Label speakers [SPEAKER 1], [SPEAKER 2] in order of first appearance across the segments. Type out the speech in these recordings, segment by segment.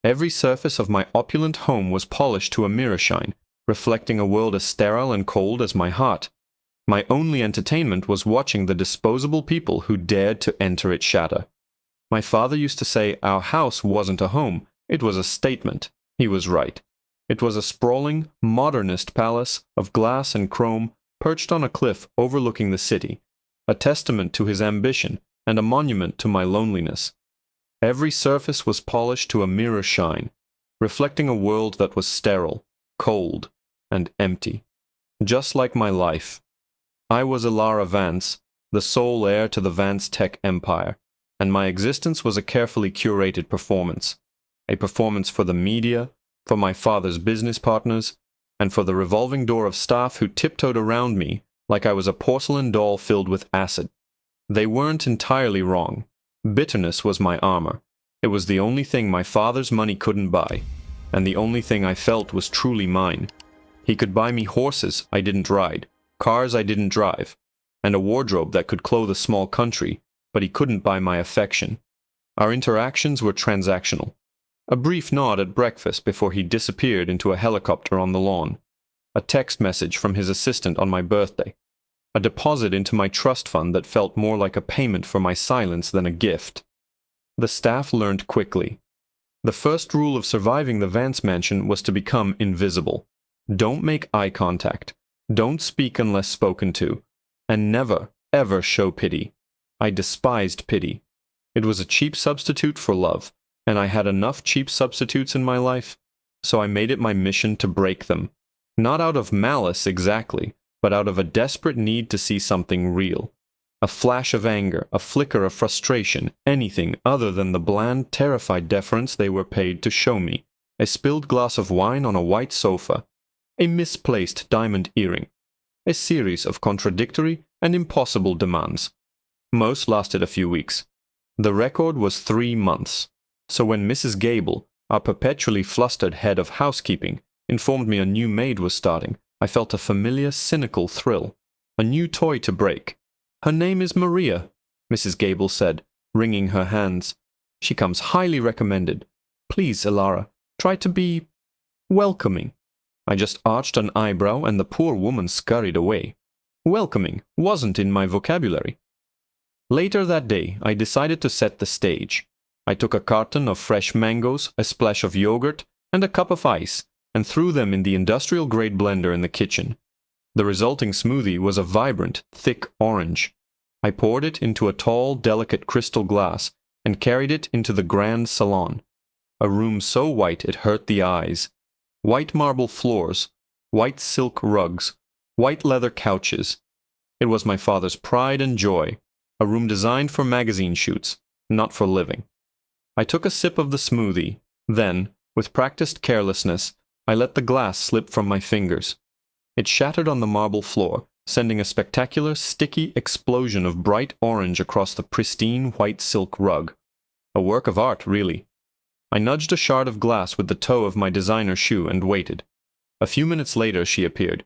[SPEAKER 1] Every surface of my opulent home was polished to a mirror shine, reflecting a world as sterile and cold as my heart. My only entertainment was watching the disposable people who dared to enter its shadow. My father used to say our house wasn't a home, it was a statement. He was right. It was a sprawling, modernist palace of glass and chrome perched on a cliff overlooking the city, a testament to his ambition and a monument to my loneliness. Every surface was polished to a mirror shine, reflecting a world that was sterile, cold, and empty. Just like my life. I was Ilara Vance, the sole heir to the Vance tech empire, and my existence was a carefully curated performance. A performance for the media, for my father's business partners, and for the revolving door of staff who tiptoed around me like I was a porcelain doll filled with acid. They weren't entirely wrong. Bitterness was my armor. It was the only thing my father's money couldn't buy, and the only thing I felt was truly mine. He could buy me horses I didn't ride, cars I didn't drive, and a wardrobe that could clothe a small country, but he couldn't buy my affection. Our interactions were transactional. A brief nod at breakfast before he disappeared into a helicopter on the lawn. A text message from his assistant on my birthday. A deposit into my trust fund that felt more like a payment for my silence than a gift. The staff learned quickly. The first rule of surviving the Vance mansion was to become invisible. Don't make eye contact. Don't speak unless spoken to. And never, ever show pity. I despised pity. It was a cheap substitute for love, and I had enough cheap substitutes in my life, so I made it my mission to break them. Not out of malice exactly, but out of a desperate need to see something real. A flash of anger, a flicker of frustration, anything other than the bland, terrified deference they were paid to show me. A spilled glass of wine on a white sofa. A misplaced diamond earring. A series of contradictory and impossible demands. Most lasted a few weeks. The record was 3 months. So when Mrs. Gable, our perpetually flustered head of housekeeping, informed me a new maid was starting, I felt a familiar, cynical thrill. A new toy to break. "Her name is Maria," Mrs. Gable said, wringing her hands. "She comes highly recommended. Please, Ilara, try to be welcoming." I just arched an eyebrow and the poor woman scurried away. Welcoming wasn't in my vocabulary. Later that day, I decided to set the stage. I took a carton of fresh mangoes, a splash of yogurt, and a cup of ice, and threw them in the industrial-grade blender in the kitchen. The resulting smoothie was a vibrant, thick orange. I poured it into a tall, delicate crystal glass and carried it into the grand salon, a room so white it hurt the eyes. White marble floors, white silk rugs, white leather couches. It was my father's pride and joy, a room designed for magazine shoots, not for living. I took a sip of the smoothie, then, with practiced carelessness, I let the glass slip from my fingers. It shattered on the marble floor, sending a spectacular, sticky explosion of bright orange across the pristine white silk rug. A work of art, really. I nudged a shard of glass with the toe of my designer shoe and waited. A few minutes later she appeared.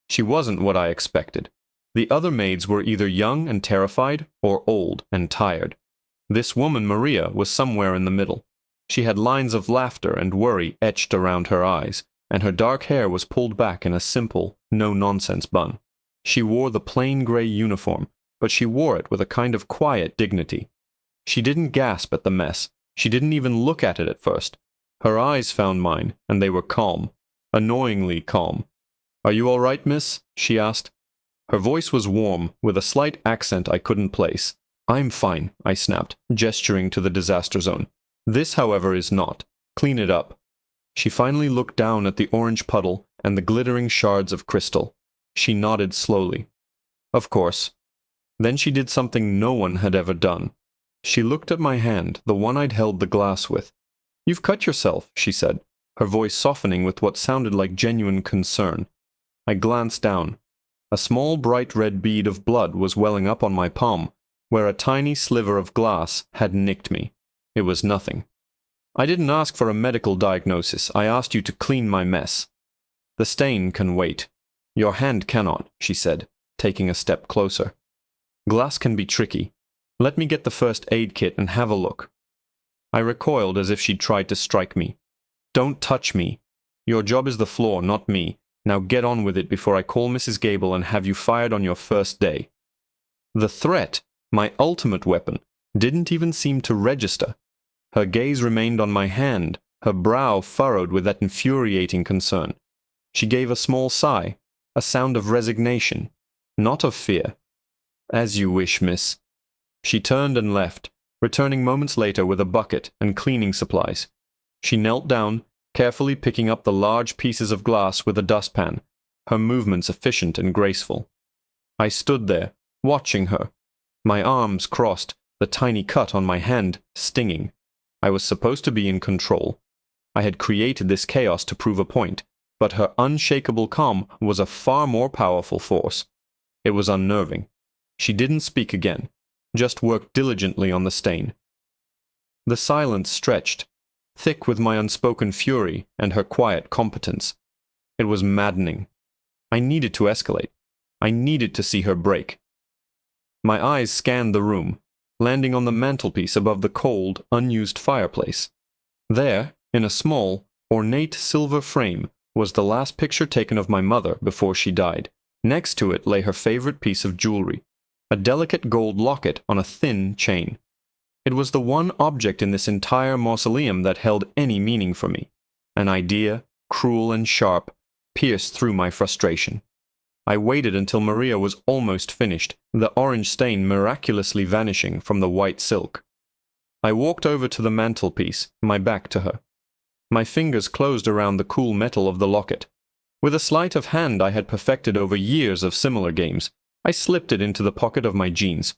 [SPEAKER 1] She wasn't what I expected. The other maids were either young and terrified, or old and tired. This woman, Maria, was somewhere in the middle. She had lines of laughter and worry etched around her eyes, and her dark hair was pulled back in a simple, no-nonsense bun. She wore the plain gray uniform, but she wore it with a kind of quiet dignity. She didn't gasp at the mess. She didn't even look at it at first. Her eyes found mine, and they were calm. Annoyingly calm. "Are you all right, miss?" she asked. Her voice was warm, with a slight accent I couldn't place. "I'm fine," I snapped, gesturing to the disaster zone. "This, however, is not. Clean it up." She finally looked down at the orange puddle and the glittering shards of crystal. She nodded slowly. "Of course." Then she did something no one had ever done. She looked at my hand, the one I'd held the glass with. "You've cut yourself," she said, her voice softening with what sounded like genuine concern. I glanced down. A small bright red bead of blood was welling up on my palm, where a tiny sliver of glass had nicked me. It was nothing. "I didn't ask for a medical diagnosis. I asked you to clean my mess." "The stain can wait. Your hand cannot," she said, taking a step closer. "Glass can be tricky. Let me get the first aid kit and have a look." I recoiled as if she'd tried to strike me. Don't touch me. Your job is the floor, not me. Now get on with it before I call Mrs. Gable and have you fired on your first day." The threat, my ultimate weapon, didn't even seem to register. Her gaze remained on my hand, her brow furrowed with that infuriating concern. She gave a small sigh, a sound of resignation, not of fear. "As you wish, miss." She turned and left, returning moments later with a bucket and cleaning supplies. She knelt down, carefully picking up the large pieces of glass with a dustpan, her movements efficient and graceful. I stood there, watching her, my arms crossed, the tiny cut on my hand stinging. I was supposed to be in control. I had created this chaos to prove a point, but her unshakable calm was a far more powerful force. It was unnerving. She didn't speak again, just worked diligently on the stain. The silence stretched, thick with my unspoken fury and her quiet competence. It was maddening. I needed to escalate. I needed to see her break. My eyes scanned the room, landing on the mantelpiece above the cold, unused fireplace. There, in a small, ornate silver frame, was the last picture taken of my mother before she died. Next to it lay her favorite piece of jewelry, a delicate gold locket on a thin chain. It was the one object in this entire mausoleum that held any meaning for me. An idea, cruel and sharp, pierced through my frustration. I waited until Maria was almost finished, the orange stain miraculously vanishing from the white silk. I walked over to the mantelpiece, my back to her. My fingers closed around the cool metal of the locket. With a sleight of hand I had perfected over years of similar games, I slipped it into the pocket of my jeans.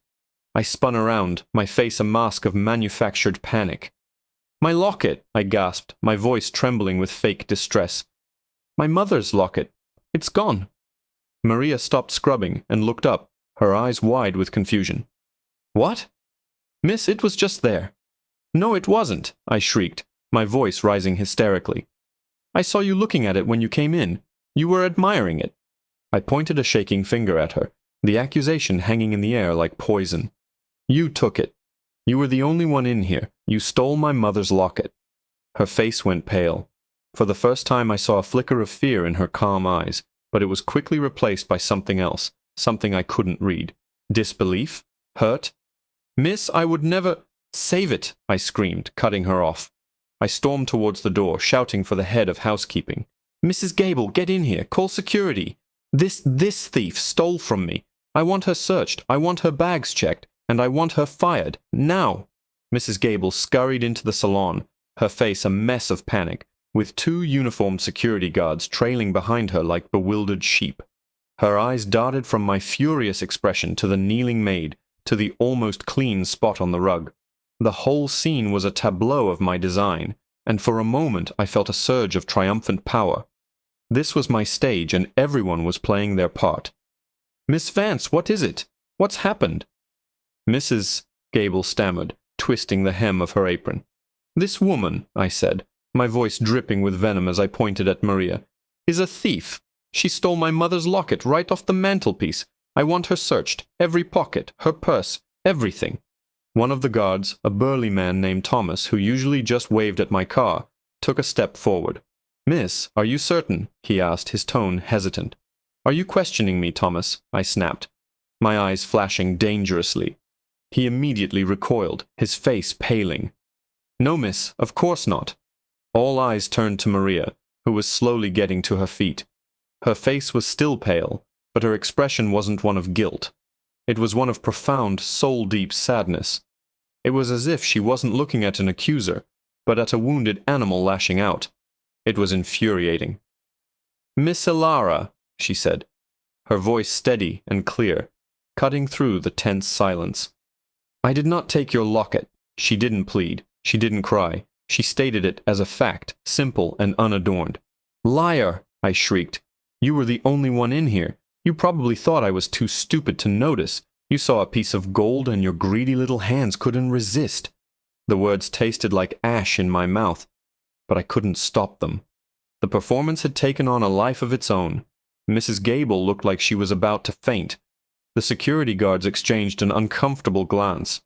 [SPEAKER 1] I spun around, my face a mask of manufactured panic. "My locket!" I gasped, my voice trembling with fake distress. "My mother's locket. It's gone." Maria stopped scrubbing and looked up, her eyes wide with confusion. "What?" "Miss, it was just there." "No, it wasn't," I shrieked, my voice rising hysterically. "I saw you looking at it when you came in. You were admiring it." I pointed a shaking finger at her, the accusation hanging in the air like poison. "You took it. You were the only one in here. You stole my mother's locket." Her face went pale. For the first time I saw a flicker of fear in her calm eyes, but it was quickly replaced by something else, something I couldn't read. Disbelief? Hurt? "Miss, I would never—" "Save it!" I screamed, cutting her off. I stormed towards the door, shouting for the head of housekeeping. "Mrs. Gable, get in here. Call security. This thief stole from me. I want her searched. I want her bags checked. And I want her fired. Now!" Mrs. Gable scurried into the salon, her face a mess of panic, with 2 uniformed security guards trailing behind her like bewildered sheep. Her eyes darted from my furious expression to the kneeling maid, to the almost clean spot on the rug. The whole scene was a tableau of my design, and for a moment I felt a surge of triumphant power. This was my stage, and everyone was playing their part. "Miss Vance, what is it? What's happened?" "Mrs. Gable stammered, twisting the hem of her apron. "This woman," I said, my voice dripping with venom as I pointed at Maria, "is a thief. She stole my mother's locket right off the mantelpiece. I want her searched, every pocket, her purse, everything." One of the guards, a burly man named Thomas, who usually just waved at my car, took a step forward. "Miss, are you certain?" he asked, his tone hesitant. "Are you questioning me, Thomas?" I snapped, my eyes flashing dangerously. He immediately recoiled, his face paling. "No, miss, of course not." All eyes turned to Maria, who was slowly getting to her feet. Her face was still pale, but her expression wasn't one of guilt. It was one of profound, soul-deep sadness. It was as if she wasn't looking at an accuser, but at a wounded animal lashing out. It was infuriating. "Miss Ilara," she said, her voice steady and clear, cutting through the tense silence. "I did not take your locket." She didn't plead. She didn't cry. She stated it as a fact, simple and unadorned. "Liar!" I shrieked. "You were the only one in here. You probably thought I was too stupid to notice. You saw a piece of gold and your greedy little hands couldn't resist." The words tasted like ash in my mouth, but I couldn't stop them. The performance had taken on a life of its own. Mrs. Gable looked like she was about to faint. The security guards exchanged an uncomfortable glance.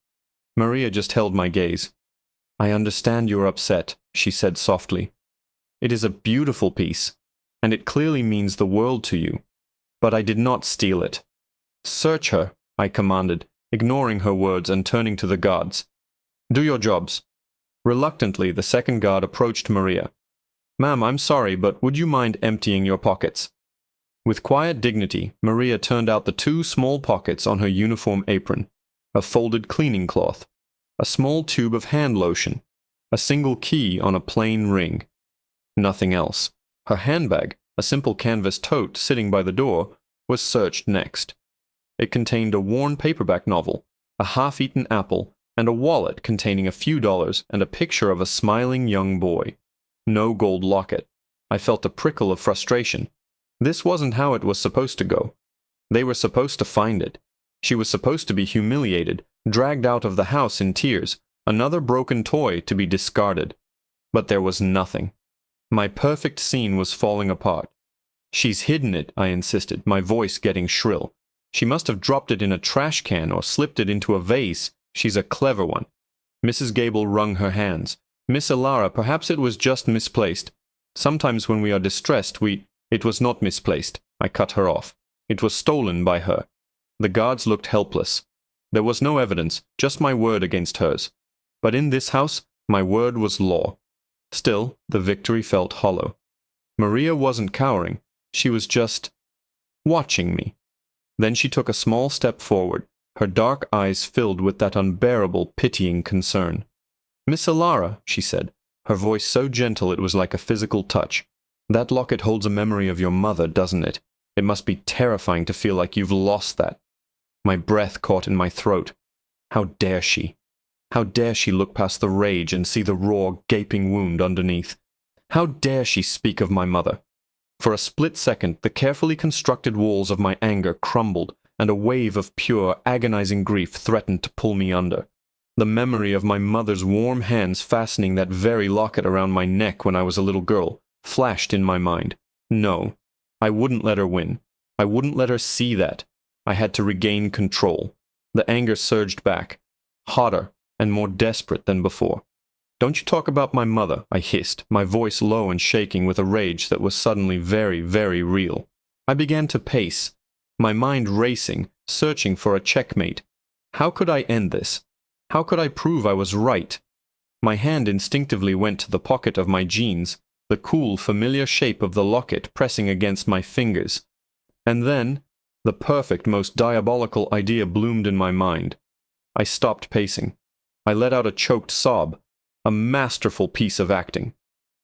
[SPEAKER 1] Maria just held my gaze. "I understand you're upset," she said softly. It is a beautiful piece, and it clearly means the world to you. But I did not steal it. Search her, I commanded, ignoring her words and turning to the guards. Do your jobs. Reluctantly, the second guard approached Maria. Ma'am, I'm sorry, but would you mind emptying your pockets? With quiet dignity, Maria turned out the 2 small pockets on her uniform apron, a folded cleaning cloth, a small tube of hand lotion, a single key on a plain ring. Nothing else. Her handbag, a simple canvas tote sitting by the door, was searched next. It contained a worn paperback novel, a half-eaten apple, and a wallet containing a few dollars and a picture of a smiling young boy. No gold locket. I felt a prickle of frustration. This wasn't how it was supposed to go. They were supposed to find it. She was supposed to be humiliated, dragged out of the house in tears, another broken toy to be discarded. But there was nothing. My perfect scene was falling apart. She's hidden it, I insisted, my voice getting shrill. She must have dropped it in a trash can or slipped it into a vase. She's a clever one. Mrs. Gable wrung her hands. Miss Elara, perhaps it was just misplaced. Sometimes when we are distressed, It was not misplaced. I cut her off. It was stolen by her. The guards looked helpless. There was no evidence, just my word against hers. But in this house, my word was law. Still, the victory felt hollow. Maria wasn't cowering. She was just watching me. Then she took a small step forward, her dark eyes filled with that unbearable, pitying concern. Miss Elara, she said, her voice so gentle it was like a physical touch. That locket holds a memory of your mother, doesn't it? It must be terrifying to feel like you've lost that. My breath caught in my throat. How dare she? How dare she look past the rage and see the raw, gaping wound underneath? How dare she speak of my mother? For a split second, the carefully constructed walls of my anger crumbled, and a wave of pure, agonizing grief threatened to pull me under. The memory of my mother's warm hands fastening that very locket around my neck when I was a little girl flashed in my mind. No, I wouldn't let her win. I wouldn't let her see that. I had to regain control. The anger surged back, hotter and more desperate than before. Don't you talk about my mother, I hissed, my voice low and shaking with a rage that was suddenly very, very real. I began to pace, my mind racing, searching for a checkmate. How could I end this? How could I prove I was right? My hand instinctively went to the pocket of my jeans, the cool, familiar shape of the locket pressing against my fingers. And then, the perfect, most diabolical idea bloomed in my mind. I stopped pacing. I let out a choked sob, a masterful piece of acting.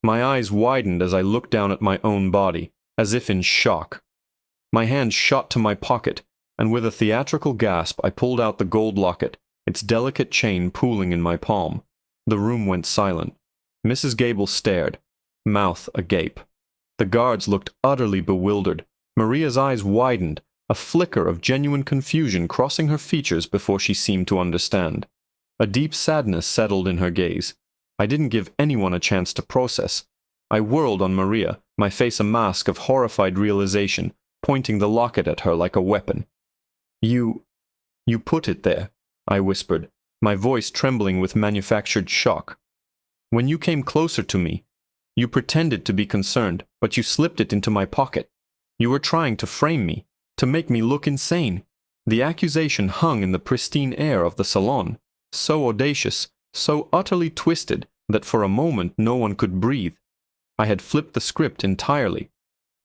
[SPEAKER 1] My eyes widened as I looked down at my own body, as if in shock. My hand shot to my pocket, and with a theatrical gasp I pulled out the gold locket, its delicate chain pooling in my palm. The room went silent. Mrs. Gable stared, mouth agape. The guards looked utterly bewildered. Maria's eyes widened, a flicker of genuine confusion crossing her features before she seemed to understand. A deep sadness settled in her gaze. I didn't give anyone a chance to process. I whirled on Maria, my face a mask of horrified realization, pointing the locket at her like a weapon. You put it there," I whispered, my voice trembling with manufactured shock. "When you came closer to me, you pretended to be concerned, but you slipped it into my pocket. You were trying to frame me, to make me look insane." The accusation hung in the pristine air of the salon, so audacious, so utterly twisted that for a moment no one could breathe. I had flipped the script entirely.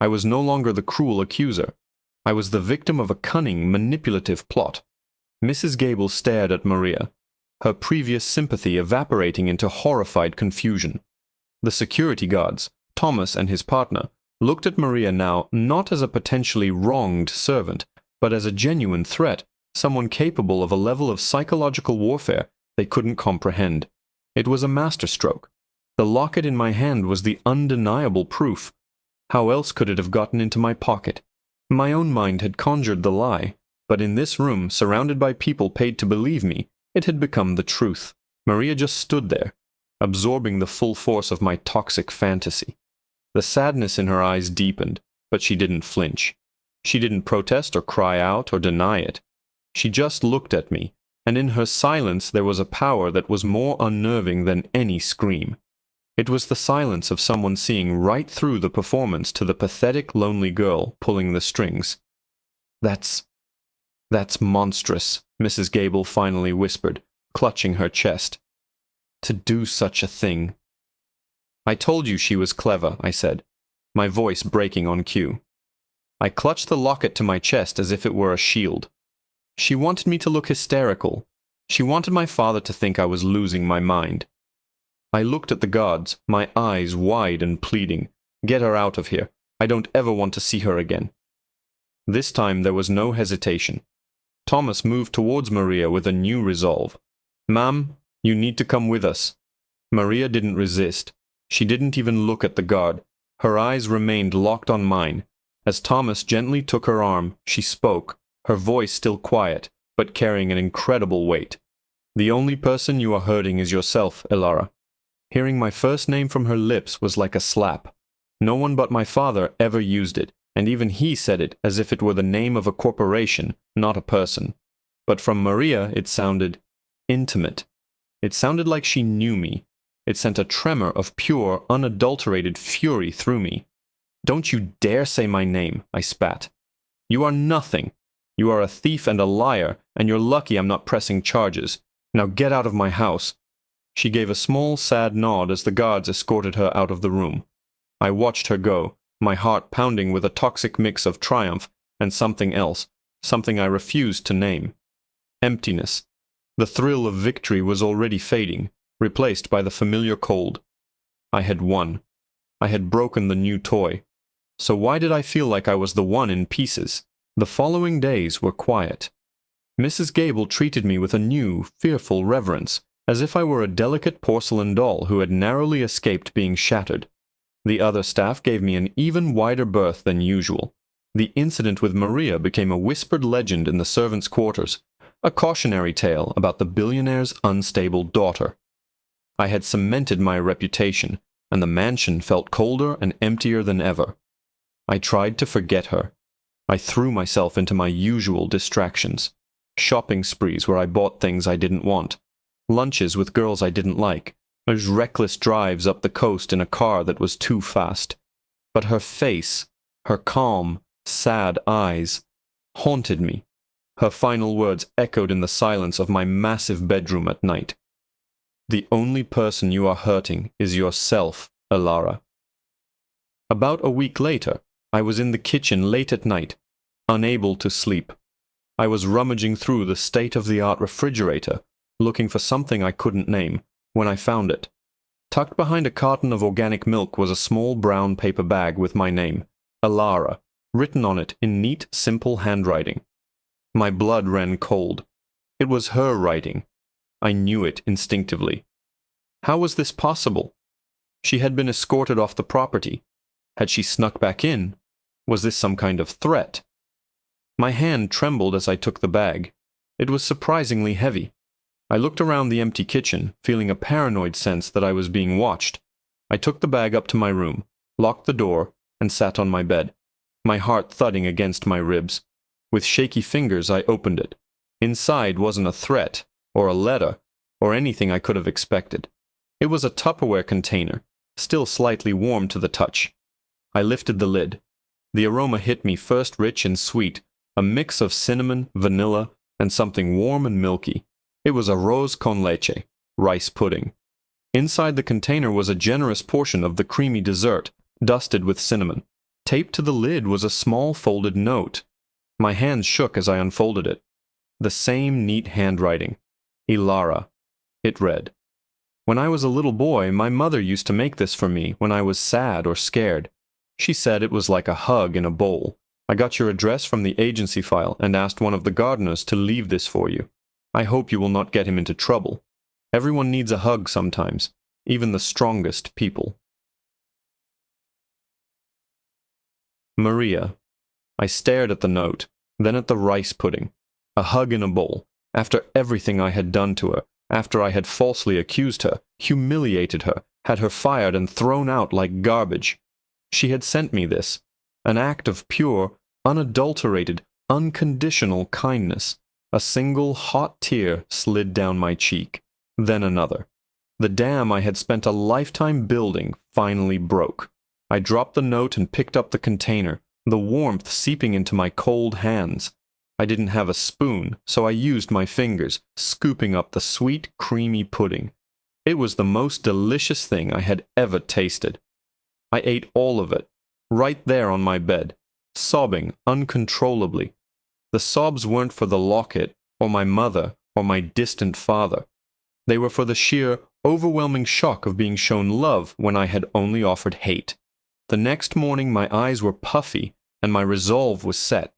[SPEAKER 1] I was no longer the cruel accuser. I was the victim of a cunning, manipulative plot. Mrs. Gable stared at Maria, her previous sympathy evaporating into horrified confusion. The security guards, Thomas and his partner, looked at Maria now not as a potentially wronged servant, but as a genuine threat, someone capable of a level of psychological warfare they couldn't comprehend. It was a masterstroke. The locket in my hand was the undeniable proof. How else could it have gotten into my pocket? My own mind had conjured the lie, but in this room, surrounded by people paid to believe me, it had become the truth. Maria just stood there, absorbing the full force of my toxic fantasy. The sadness in her eyes deepened, but she didn't flinch. She didn't protest or cry out or deny it. She just looked at me, and in her silence there was a power that was more unnerving than any scream. It was the silence of someone seeing right through the performance to the pathetic, lonely girl pulling the strings. That's monstrous," Mrs. Gable finally whispered, clutching her chest. "To do such a thing." "I told you she was clever," I said, my voice breaking on cue. I clutched the locket to my chest as if it were a shield. She wanted me to look hysterical. She wanted my father to think I was losing my mind. I looked at the guards, my eyes wide and pleading. "Get her out of here. I don't ever want to see her again." This time there was no hesitation. Thomas moved towards Maria with a new resolve. "Ma'am, you need to come with us." Maria didn't resist. She didn't even look at the guard. Her eyes remained locked on mine. As Thomas gently took her arm, she spoke, her voice still quiet, but carrying an incredible weight. "The only person you are hurting is yourself, Elara." Hearing my first name from her lips was like a slap. No one but my father ever used it, and even he said it as if it were the name of a corporation, not a person. But from Maria it sounded intimate. It sounded like she knew me. It sent a tremor of pure, unadulterated fury through me. "Don't you dare say my name," I spat. "You are nothing. You are a thief and a liar, and you're lucky I'm not pressing charges. Now get out of my house." She gave a small, sad nod as the guards escorted her out of the room. I watched her go, my heart pounding with a toxic mix of triumph and something else, something I refused to name. Emptiness. The thrill of victory was already fading, replaced by the familiar cold. I had won. I had broken the new toy. So why did I feel like I was the one in pieces? The following days were quiet. Mrs. Gable treated me with a new, fearful reverence, as if I were a delicate porcelain doll who had narrowly escaped being shattered. The other staff gave me an even wider berth than usual. The incident with Maria became a whispered legend in the servants' quarters, a cautionary tale about the billionaire's unstable daughter. I had cemented my reputation, and the mansion felt colder and emptier than ever. I tried to forget her. I threw myself into my usual distractions. Shopping sprees where I bought things I didn't want. Lunches with girls I didn't like. Those reckless drives up the coast in a car that was too fast. But her face, her calm, sad eyes, haunted me. Her final words echoed in the silence of my massive bedroom at night. "The only person you are hurting is yourself, Elara." About a week later, I was in the kitchen late at night, unable to sleep. I was rummaging through the state-of-the-art refrigerator, looking for something I couldn't name, when I found it. Tucked behind a carton of organic milk was a small brown paper bag with my name, Elara, written on it in neat, simple handwriting. My blood ran cold. It was her writing. I knew it instinctively. How was this possible? She had been escorted off the property. Had she snuck back in? Was this some kind of threat? My hand trembled as I took the bag. It was surprisingly heavy. I looked around the empty kitchen, feeling a paranoid sense that I was being watched. I took the bag up to my room, locked the door, and sat on my bed, my heart thudding against my ribs. With shaky fingers I opened it. Inside wasn't a threat, or a letter, or anything I could have expected. It was a Tupperware container, still slightly warm to the touch. I lifted the lid. The aroma hit me first rich and sweet, a mix of cinnamon, vanilla, and something warm and milky. It was arroz con leche, rice pudding. Inside the container was a generous portion of the creamy dessert, dusted with cinnamon. Taped to the lid was a small folded note. My hands shook as I unfolded it. The same neat handwriting. Elara. It read, "When I was a little boy, my mother used to make this for me when I was sad or scared. She said it was like a hug in a bowl. I got your address from the agency file and asked one of the gardeners to leave this for you. I hope you will not get him into trouble. Everyone needs a hug sometimes, even the strongest people." Maria. I stared at the note, then at the rice pudding. A hug in a bowl. After everything I had done to her, after I had falsely accused her, humiliated her, had her fired and thrown out like garbage. She had sent me this, an act of pure, unadulterated, unconditional kindness. A single hot tear slid down my cheek, then another. The dam I had spent a lifetime building finally broke. I dropped the note and picked up the container, the warmth seeping into my cold hands. I didn't have a spoon, so I used my fingers, scooping up the sweet, creamy pudding. It was the most delicious thing I had ever tasted. I ate all of it, right there on my bed, sobbing uncontrollably. The sobs weren't for the locket, or my mother, or my distant father. They were for the sheer, overwhelming shock of being shown love when I had only offered hate. The next morning my eyes were puffy, and my resolve was set.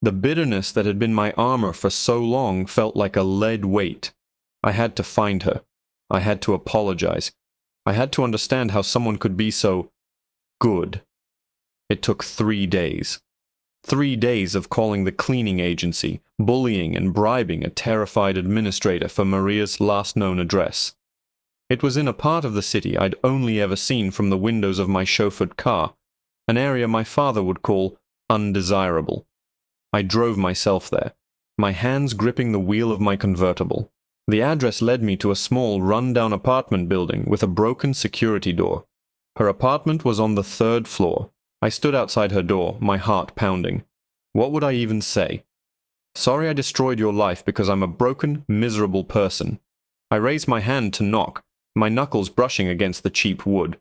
[SPEAKER 1] The bitterness that had been my armor for so long felt like a lead weight. I had to find her. I had to apologize. I had to understand how someone could be so good. It took 3 days. 3 days of calling the cleaning agency, bullying and bribing a terrified administrator for Maria's last known address. It was in a part of the city I'd only ever seen from the windows of my chauffeured car, an area my father would call undesirable. I drove myself there, my hands gripping the wheel of my convertible. The address led me to a small, run-down apartment building with a broken security door. Her apartment was on the 3rd floor. I stood outside her door, my heart pounding. What would I even say? Sorry I destroyed your life because I'm a broken, miserable person. I raised my hand to knock, my knuckles brushing against the cheap wood.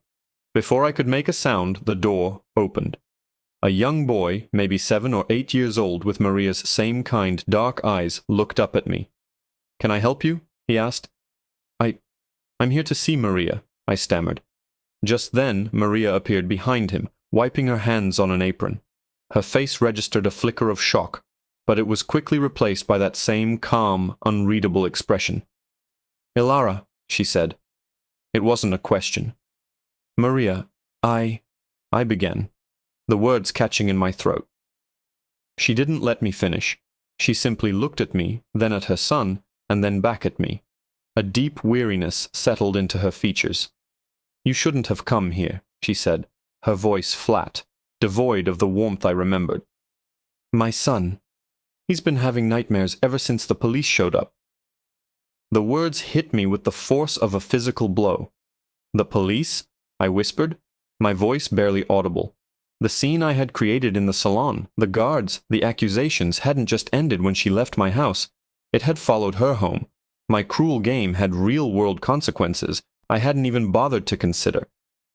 [SPEAKER 1] Before I could make a sound, the door opened. A young boy, maybe 7 or 8 years old, with Maria's same kind, dark eyes, looked up at me. "Can I help you?" he asked. I'm here to see Maria," I stammered. Just then, Maria appeared behind him, wiping her hands on an apron. Her face registered a flicker of shock, but it was quickly replaced by that same calm, unreadable expression. "Ilara," she said. It wasn't a question. "Maria, I began, the words catching in my throat. She didn't let me finish. She simply looked at me, then at her son, and then back at me. A deep weariness settled into her features. "You shouldn't have come here," she said, her voice flat, devoid of the warmth I remembered. "My son. He's been having nightmares ever since the police showed up." The words hit me with the force of a physical blow. "The police?" I whispered, my voice barely audible. The scene I had created in the salon, the guards, the accusations hadn't just ended when she left my house. It had followed her home. My cruel game had real-world consequences I hadn't even bothered to consider.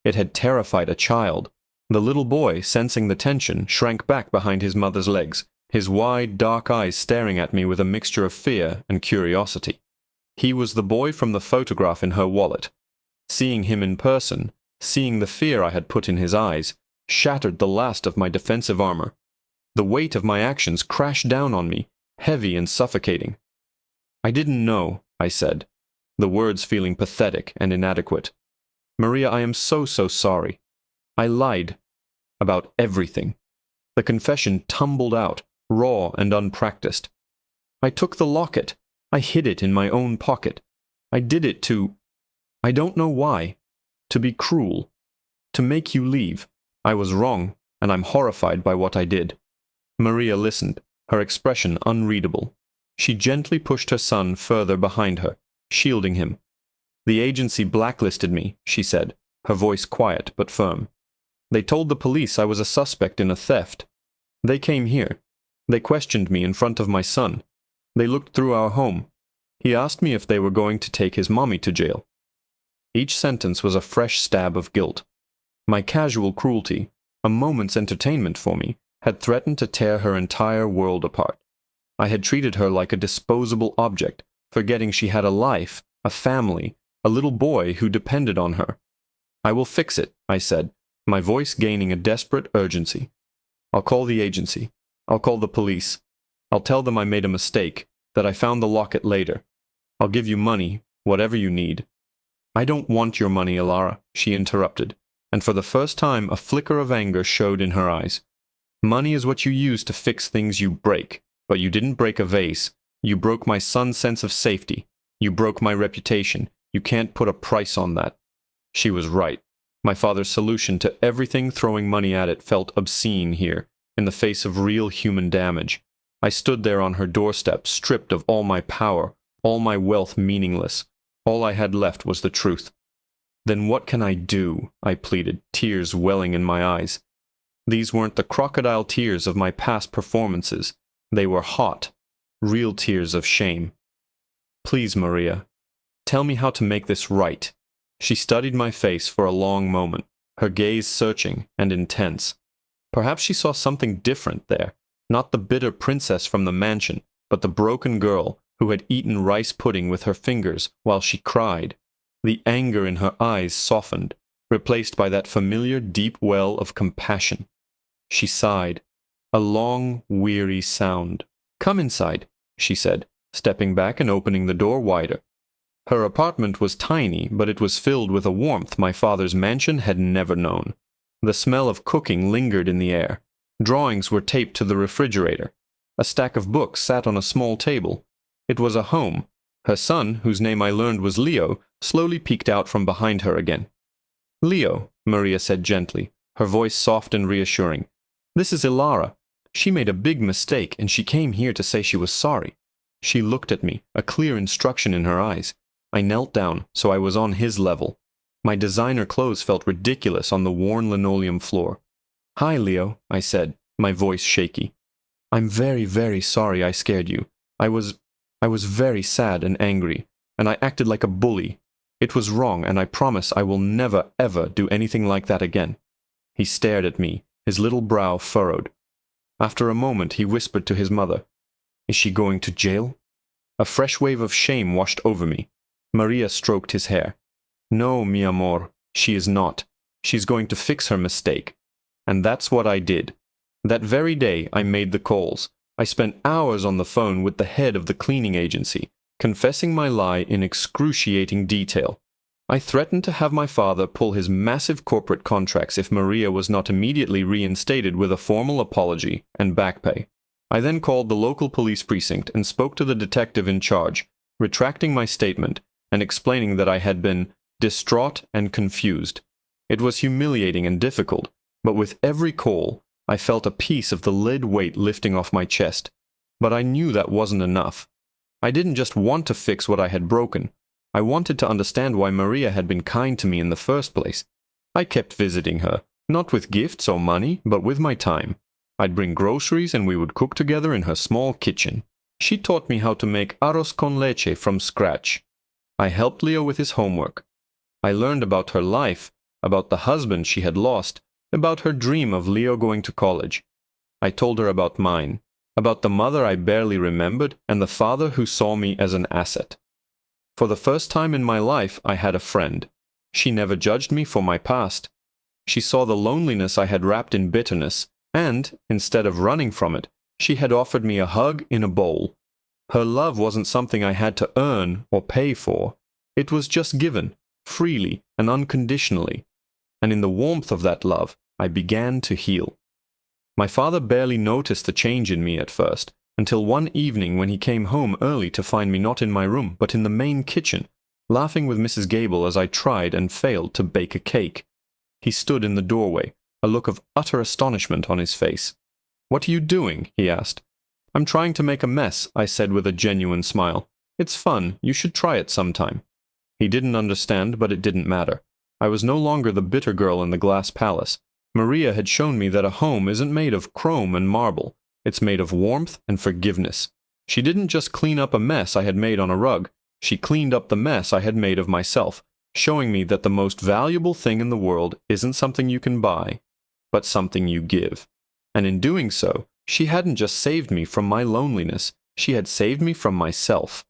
[SPEAKER 1] It had terrified a child. The little boy, sensing the tension, shrank back behind his mother's legs, his wide, dark eyes staring at me with a mixture of fear and curiosity. He was the boy from the photograph in her wallet. Seeing him in person, seeing the fear I had put in his eyes, shattered the last of my defensive armor. The weight of my actions crashed down on me, heavy and suffocating. "I didn't know," I said, the words feeling pathetic and inadequate. "Maria, I am so sorry. I lied about everything." The confession tumbled out, raw and unpracticed. "I took the locket. I hid it in my own pocket. I did it I don't know why. To be cruel. To make you leave. I was wrong, and I'm horrified by what I did." Maria listened, her expression unreadable. She gently pushed her son further behind her, shielding him. "The agency blacklisted me," she said, her voice quiet but firm. "They told the police I was a suspect in a theft. They came here. They questioned me in front of my son. They looked through our home. He asked me if they were going to take his mommy to jail." Each sentence was a fresh stab of guilt. My casual cruelty, a moment's entertainment for me, had threatened to tear her entire world apart. I had treated her like a disposable object, forgetting she had a life, a family, a little boy who depended on her. "I will fix it," I said, my voice gaining a desperate urgency. "I'll call the agency. I'll call the police. I'll tell them I made a mistake, that I found the locket later. I'll give you money, whatever you need." "I don't want your money, Ilara," she interrupted, and for the first time a flicker of anger showed in her eyes. "Money is what you use to fix things you break, but you didn't break a vase. You broke my son's sense of safety. You broke my reputation. You can't put a price on that." She was right. My father's solution to everything throwing money at it felt obscene here, in the face of real human damage. I stood there on her doorstep, stripped of all my power, all my wealth meaningless. All I had left was the truth. "Then what can I do?" I pleaded, tears welling in my eyes. These weren't the crocodile tears of my past performances. They were hot, real tears of shame. "Please, Maria, tell me how to make this right." She studied my face for a long moment, her gaze searching and intense. Perhaps she saw something different there, not the bitter princess from the mansion, but the broken girl who had eaten rice pudding with her fingers while she cried. The anger in her eyes softened, replaced by that familiar deep well of compassion. She sighed, a long, weary sound. "Come inside," she said, stepping back and opening the door wider. Her apartment was tiny, but it was filled with a warmth my father's mansion had never known. The smell of cooking lingered in the air. Drawings were taped to the refrigerator. A stack of books sat on a small table. It was a home. Her son, whose name I learned was Leo, slowly peeked out from behind her again. "Leo," Maria said gently, her voice soft and reassuring. "This is Ilara. She made a big mistake, and she came here to say she was sorry." She looked at me, a clear instruction in her eyes. I knelt down, so I was on his level. My designer clothes felt ridiculous on the worn linoleum floor. "Hi, Leo," I said, my voice shaky. "I'm very, very sorry I scared you. I was very sad and angry, and I acted like a bully. It was wrong, and I promise I will never, ever do anything like that again." He stared at me, his little brow furrowed. After a moment, he whispered to his mother, "Is she going to jail?" A fresh wave of shame washed over me. Maria stroked his hair. "No, mi amor, she is not. She's going to fix her mistake." And that's what I did. That very day, I made the calls. I spent hours on the phone with the head of the cleaning agency, confessing my lie in excruciating detail. I threatened to have my father pull his massive corporate contracts if Maria was not immediately reinstated with a formal apology and back pay. I then called the local police precinct and spoke to the detective in charge, retracting my statement and explaining that I had been distraught and confused. It was humiliating and difficult, but with every call, I felt a piece of the lead weight lifting off my chest. But I knew that wasn't enough. I didn't just want to fix what I had broken. I wanted to understand why Maria had been kind to me in the first place. I kept visiting her, not with gifts or money, but with my time. I'd bring groceries and we would cook together in her small kitchen. She taught me how to make arroz con leche from scratch. I helped Leo with his homework. I learned about her life, about the husband she had lost, about her dream of Leo going to college. I told her about mine, about the mother I barely remembered and the father who saw me as an asset. For the first time in my life, I had a friend. She never judged me for my past. She saw the loneliness I had wrapped in bitterness, and, instead of running from it, she had offered me a hug in a bowl. Her love wasn't something I had to earn or pay for. It was just given, freely and unconditionally. And in the warmth of that love, I began to heal. My father barely noticed the change in me at first, until one evening when he came home early to find me not in my room, but in the main kitchen, laughing with Mrs. Gable as I tried and failed to bake a cake. He stood in the doorway, a look of utter astonishment on his face. "What are you doing?" he asked. "I'm trying to make a mess," I said with a genuine smile. "It's fun. You should try it sometime." He didn't understand, but it didn't matter. I was no longer the bitter girl in the glass palace. Maria had shown me that a home isn't made of chrome and marble. It's made of warmth and forgiveness. She didn't just clean up a mess I had made on a rug. She cleaned up the mess I had made of myself, showing me that the most valuable thing in the world isn't something you can buy, but something you give. And in doing so, she hadn't just saved me from my loneliness, she had saved me from myself.